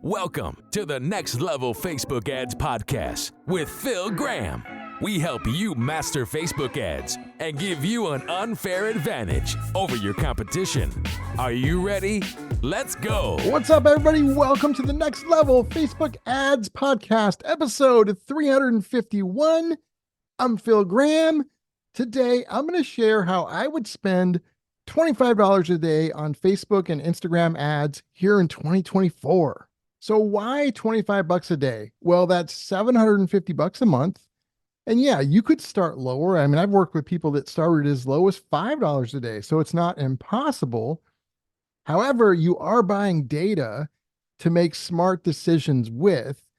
Welcome to the Next Level Facebook Ads Podcast with Phil Graham. We help you master Facebook ads and give you an unfair advantage over your competition. Are you ready? Let's go. What's up, everybody? Welcome to the Next Level Facebook Ads Podcast, episode 351. I'm Phil Graham. Today, I'm going to share how I would spend $25 a day on Facebook and Instagram ads here in 2024. So why 25 bucks a day? Well, that's 750 bucks a month. And yeah, you could start lower. I mean, I've worked with people that started as low as $5 a day, so it's not impossible. However, you are buying data to make smart decisions with.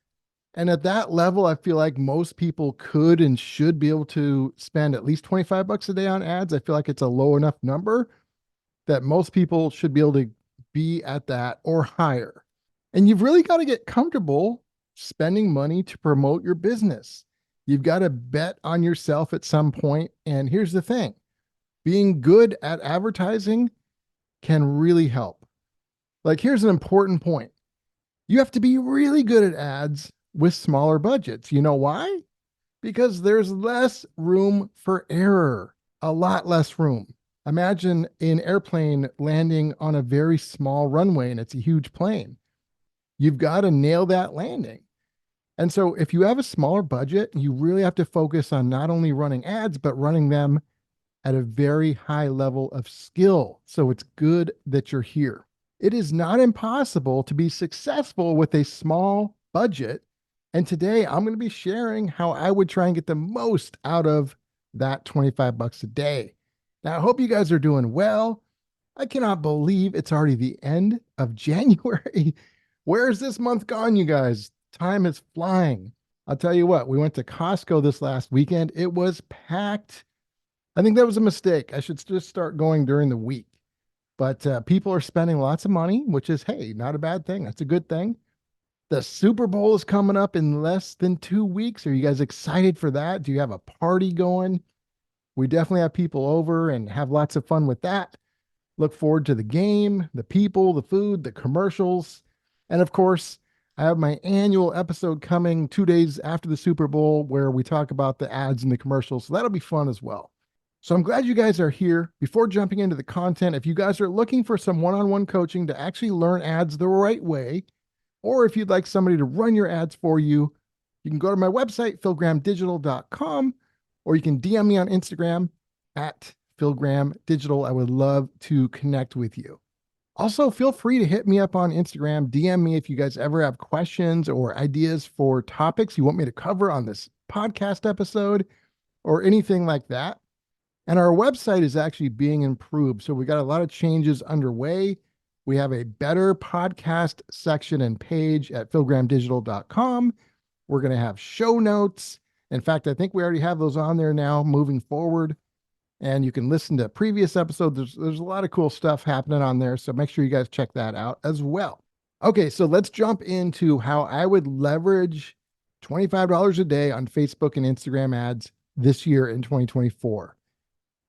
And at that level, I feel like most people could and should be able to spend at least 25 bucks a day on ads. I feel like it's a low enough number that most people should be able to be at that or higher. And you've really got to get comfortable spending money to promote your business. You've got to bet on yourself at some point. And here's the thing, being good at advertising can really help. Like, here's an important point. You have to be really good at ads with smaller budgets. You know why? Because there's less room for error, a lot less room. Imagine an airplane landing on a very small runway and it's a huge plane. You've got to nail that landing. And so if you have a smaller budget, you really have to focus on not only running ads, but running them at a very high level of skill. So it's good that you're here. It is not impossible to be successful with a small budget. And today I'm going to be sharing how I would try and get the most out of that 25 bucks a day. Now, I hope you guys are doing well. I cannot believe it's already the end of January. Where's this month gone, you guys? Time is flying. I'll tell you what, we went to Costco this last weekend. It was packed. I think that was a mistake. I should just start going during the week. But people are spending lots of money, which is, hey, not a bad thing. That's a good thing. The Super Bowl is coming up in less than 2 weeks. Are you guys excited for that? Do you have a party going? We definitely have people over and have lots of fun with that. Look forward to the game, the people, the food, the commercials. And of course, I have my annual episode coming 2 days after the Super Bowl where we talk about the ads and the commercials. So that'll be fun as well. So I'm glad you guys are here. Before jumping into the content, if you guys are looking for some one-on-one coaching to actually learn ads the right way, or if you'd like somebody to run your ads for you, you can go to my website, philgrahamdigital.com, or you can DM me on Instagram at philgrahamdigital. I would love to connect with you. Also, feel free to hit me up on Instagram, DM me if you guys ever have questions or ideas for topics you want me to cover on this podcast episode or anything like that. And our website is actually being improved. So we got a lot of changes underway. We have a better podcast section and page at philgrahamdigital.com. We're going to have show notes. In fact, I think we already have those on there now moving forward. And you can listen to previous episodes. There's a lot of cool stuff happening on there. So make sure you guys check that out as well. Okay, so let's jump into how I would leverage $25 a day on Facebook and Instagram ads this year in 2024.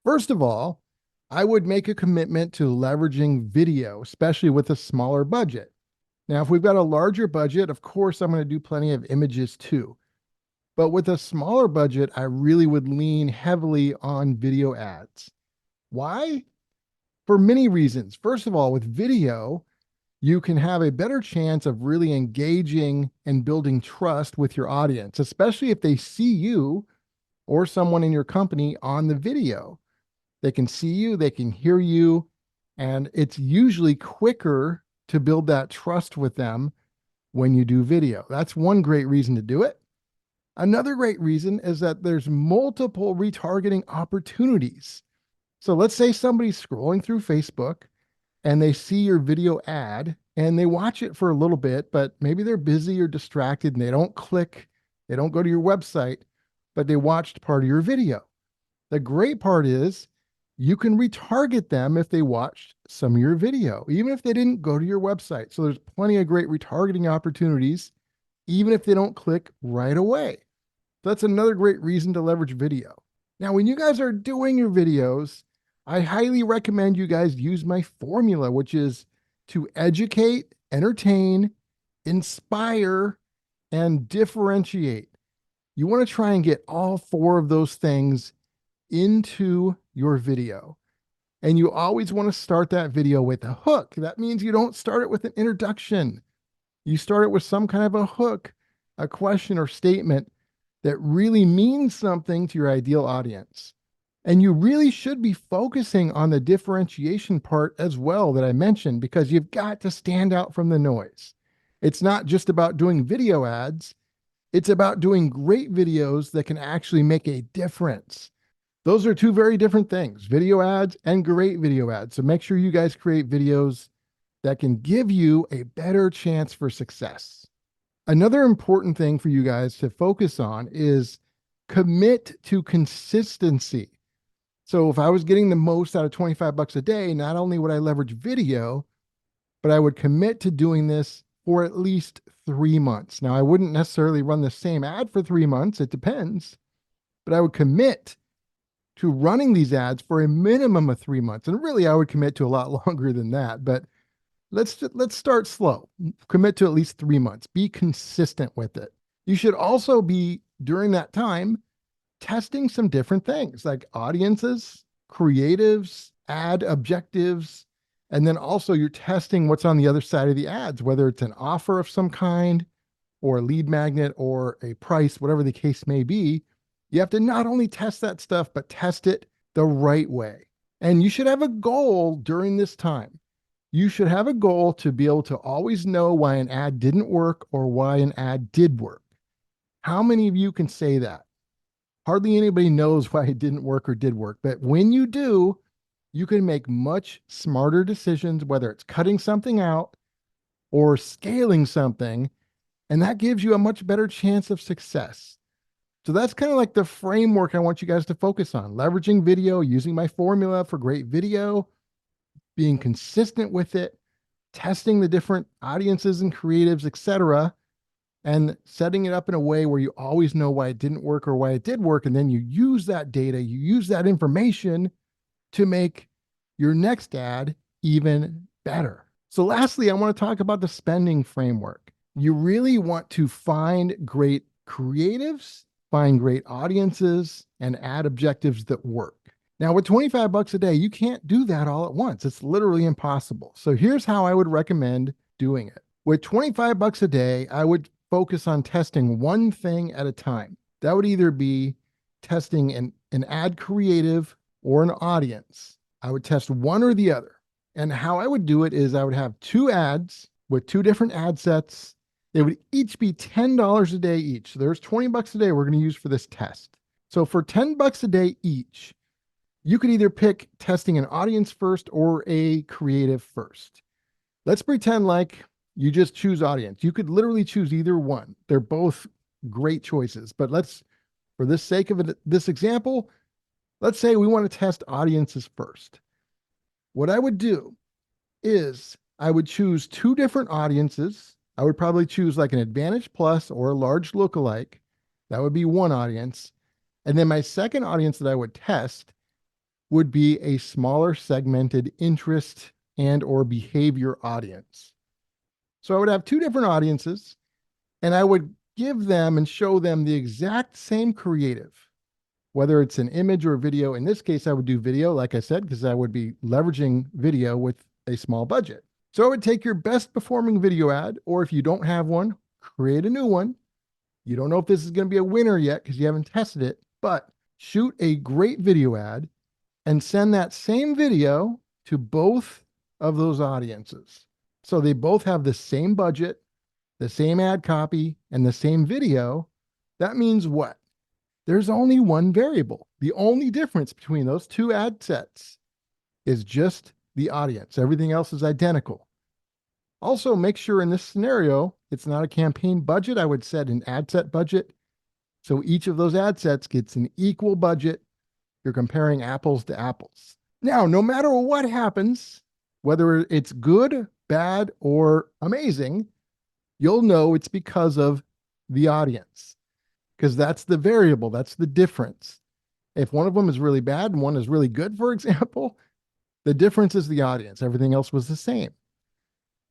First of all, I would make a commitment to leveraging video, especially with a smaller budget. Now, if we've got a larger budget, of course, I'm going to do plenty of images too. But with a smaller budget, I really would lean heavily on video ads. Why? For many reasons. First of all, with video, you can have a better chance of really engaging and building trust with your audience, especially if they see you or someone in your company on the video. They can see you, they can hear you, and it's usually quicker to build that trust with them when you do video. That's one great reason to do it. Another great reason is that there's multiple retargeting opportunities. So let's say somebody's scrolling through Facebook and they see your video ad and they watch it for a little bit, but maybe they're busy or distracted and they don't click, they don't go to your website, but they watched part of your video. The great part is you can retarget them if they watched some of your video, even if they didn't go to your website. So there's plenty of great retargeting opportunities, even if they don't click right away. That's another great reason to leverage video. Now, when you guys are doing your videos, I highly recommend you guys use my formula, which is to educate, entertain, inspire, and differentiate. You want to try and get all four of those things into your video. And you always want to start that video with a hook. That means you don't start it with an introduction. You start it with some kind of a hook, a question or statement that really means something to your ideal audience. And you really should be focusing on the differentiation part as well that I mentioned, because you've got to stand out from the noise. It's not just about doing video ads. It's about doing great videos that can actually make a difference. Those are two very different things, video ads and great video ads. So make sure you guys create videos that can give you a better chance for success. Another important thing for you guys to focus on is commit to consistency. So if I was getting the most out of 25 bucks a day, not only would I leverage video, but I would commit to doing this for at least 3 months. Now, I wouldn't necessarily run the same ad for 3 months. It depends, but I would commit to running these ads for a minimum of 3 months. And really, I would commit to a lot longer than that, but let's start slow. Commit to at least 3 months. Be consistent with it. You should also be, during that time, testing some different things like audiences, creatives, ad objectives, and then also you're testing what's on the other side of the ads, whether it's an offer of some kind or a lead magnet or a price, whatever the case may be. You have to not only test that stuff, but test it the right way. And you should have a goal during this time. You should have a goal to be able to always know why an ad didn't work or why an ad did work. How many of you can say that? Hardly anybody knows why it didn't work or did work. But when you do, you can make much smarter decisions, whether it's cutting something out or scaling something. And that gives you a much better chance of success. So that's kind of like the framework I want you guys to focus on. Leveraging video, using my formula for great video, being consistent with it, testing the different audiences and creatives, etc., and setting it up in a way where you always know why it didn't work or why it did work. And then you use that data, you use that information to make your next ad even better. So lastly, I want to talk about the spending framework. You really want to find great creatives, find great audiences, and ad objectives that work. Now, with 25 bucks a day, you can't do that all at once. It's literally impossible. So here's how I would recommend doing it. With 25 bucks a day, I would focus on testing one thing at a time. That would either be testing an ad creative or an audience. I would test one or the other. And how I would do it is I would have 2 ads with 2 different ad sets. They would each be $10 a day each. So there's 20 bucks a day we're going to use for this test. So for 10 bucks a day each, you could either pick testing an audience first or a creative first. Let's pretend like you just choose audience. You could literally choose either one. They're both great choices, but for the sake of this example, let's say we want to test audiences first. What I would do is I would choose 2 different audiences. I would probably choose like an Advantage Plus or a large lookalike. That would be one audience. And then my second audience that I would test would be a smaller segmented interest and or behavior audience. So I would have 2 different audiences, and I would give them and show them the exact same creative, whether it's an image or video. In this case, I would do video, like I said, because I would be leveraging video with a small budget. So I would take your best performing video ad, or if you don't have one, create a new one. You don't know if this is going to be a winner yet because you haven't tested it, but shoot a great video ad and send that same video to both of those audiences. So they both have the same budget, the same ad copy, and the same video. That means what? There's only one variable. The only difference between those 2 ad sets is just the audience. Everything else is identical. Also, make sure in this scenario, it's not a campaign budget. I would set an ad set budget. So each of those ad sets gets an equal budget. You're comparing apples to apples. Now, no matter what happens, whether it's good, bad, or amazing, you'll know it's because of the audience, because that's the variable. That's the difference. If one of them is really bad and one is really good, for example, the difference is the audience. Everything else was the same.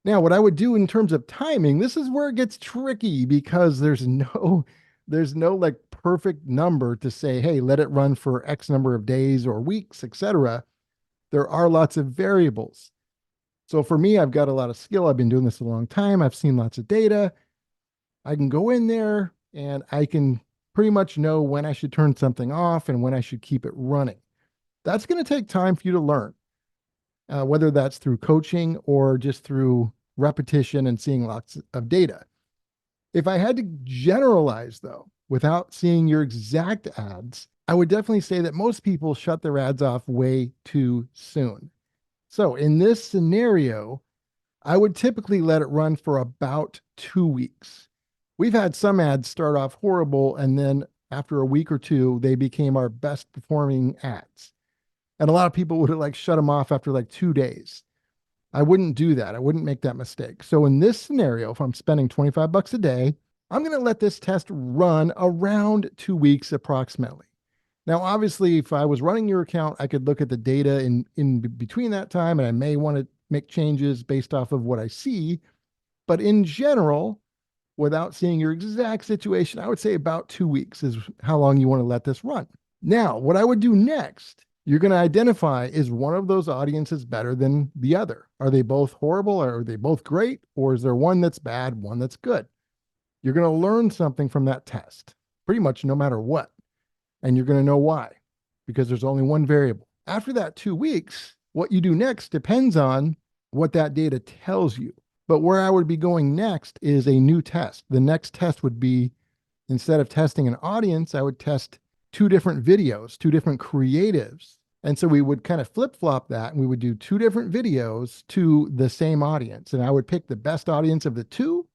Now, what I would do in terms of timing, this is where it gets tricky because there's no like perfect number to say, hey, let it run for X number of days or weeks, etc. There are lots of variables. So for me, I've got a lot of skill. I've been doing this a long time. I've seen lots of data. I can go in there and I can pretty much know when I should turn something off and when I should keep it running. That's going to take time for you to learn, whether that's through coaching or just through repetition and seeing lots of data. If I had to generalize, though, without seeing your exact ads, I would definitely say that most people shut their ads off way too soon. So in this scenario, I would typically let it run for about 2 weeks. We've had some ads start off horrible, and then after a week or two, they became our best performing ads. And a lot of people would have like shut them off after like 2 days. I wouldn't do that. I wouldn't make that mistake. So in this scenario, if I'm spending $25 a day, I'm going to let this test run around 2 weeks approximately. Now, obviously, if I was running your account, I could look at the data in between that time, and I may want to make changes based off of what I see. But in general, without seeing your exact situation, I would say about 2 weeks is how long you want to let this run. Now, what I would do next, you're going to identify, is one of those audiences better than the other? Are they both horrible, or are they both great? Or is there one that's bad, one that's good? You're going to learn something from that test, pretty much no matter what. And you're going to know why, because there's only one variable. After that 2 weeks, what you do next depends on what that data tells you. But where I would be going next is a new test. The next test would be, instead of testing an audience, I would test 2 different videos, 2 different creatives. And so we would kind of flip-flop that, and we would do 2 different videos to the same audience. And I would pick the best audience of the 2,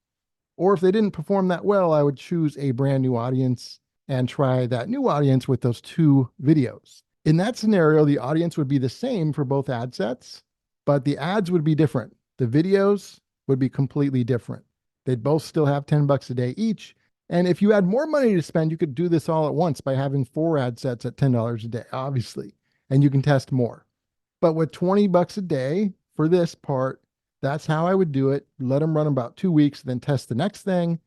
or if they didn't perform that well, I would choose a brand new audience and try that new audience with those 2 videos. In that scenario, the audience would be the same for both ad sets, but the ads would be different. The videos would be completely different. They'd both still have $10 a day each. And if you had more money to spend, you could do this all at once by having 4 ad sets at $10 a day, obviously, and you can test more. But with $20 a day for this part, that's how I would do it. Let them run about 2 weeks, then test the next thing.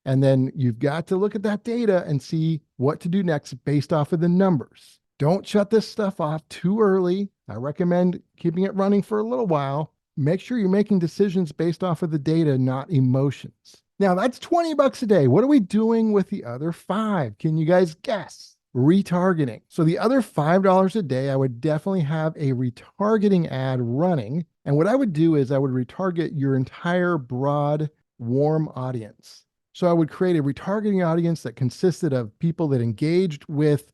And then you've got to look at that data and see what to do next based off of the numbers. Don't shut this stuff off too early. I recommend keeping it running for a little while. Make sure you're making decisions based off of the data, not emotions. Now that's $20 a day. What are we doing with the other 5? Can you guys guess? Retargeting. So the other $5 a day, I would definitely have a retargeting ad running. And what I would do is I would retarget your entire broad, warm audience. So I would create a retargeting audience that consisted of people that engaged with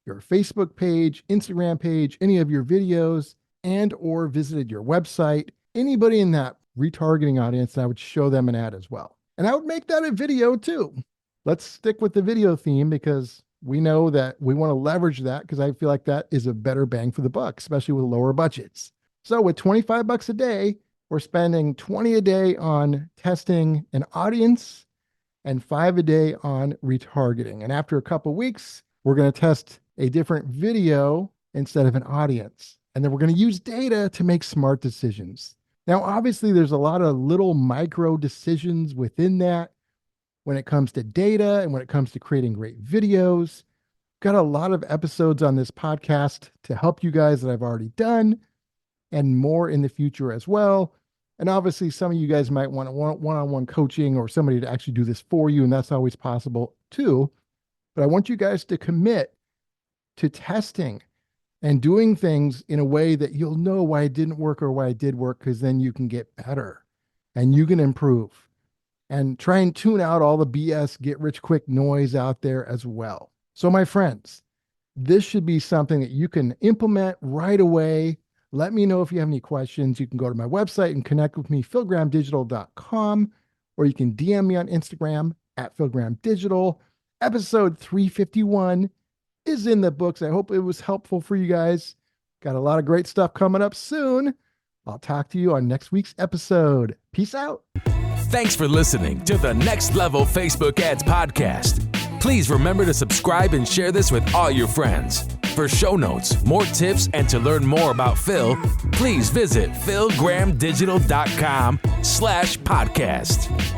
your Facebook page, Instagram page, any of your videos, and or visited your website. Anybody in that retargeting audience, and I would show them an ad as well. And I would make that a video too. Let's stick with the video theme because we know that we want to leverage that, because I feel like that is a better bang for the buck, especially with lower budgets. So with $25 a day, we're spending $20 a day on testing an audience and $5 a day on retargeting. And after a couple of weeks, we're going to test a different video instead of an audience. And then we're going to use data to make smart decisions. Now, obviously, there's a lot of little micro decisions within that when it comes to data and when it comes to creating great videos. Got a lot of episodes on this podcast to help you guys that I've already done, and more in the future as well. And obviously, some of you guys might want one-on-one coaching or somebody to actually do this for you, and that's always possible too. But I want you guys to commit to testing and doing things in a way that you'll know why it didn't work or why it did work, because then you can get better and you can improve. And try and tune out all the BS, get-rich-quick noise out there as well. So my friends, this should be something that you can implement right away. Let me know if you have any questions. You can go to my website and connect with me, philgrahamdigital.com, or you can DM me on Instagram at philgrahamdigital. Episode 351 is in the books. I hope it was helpful for you guys. Got a lot of great stuff coming up soon. I'll talk to you on next week's episode. Peace out. Thanks for listening to the Next Level Facebook Ads Podcast. Please remember to subscribe and share this with all your friends. For show notes, more tips, and to learn more about Phil, please visit philgrahamdigital.com/podcast.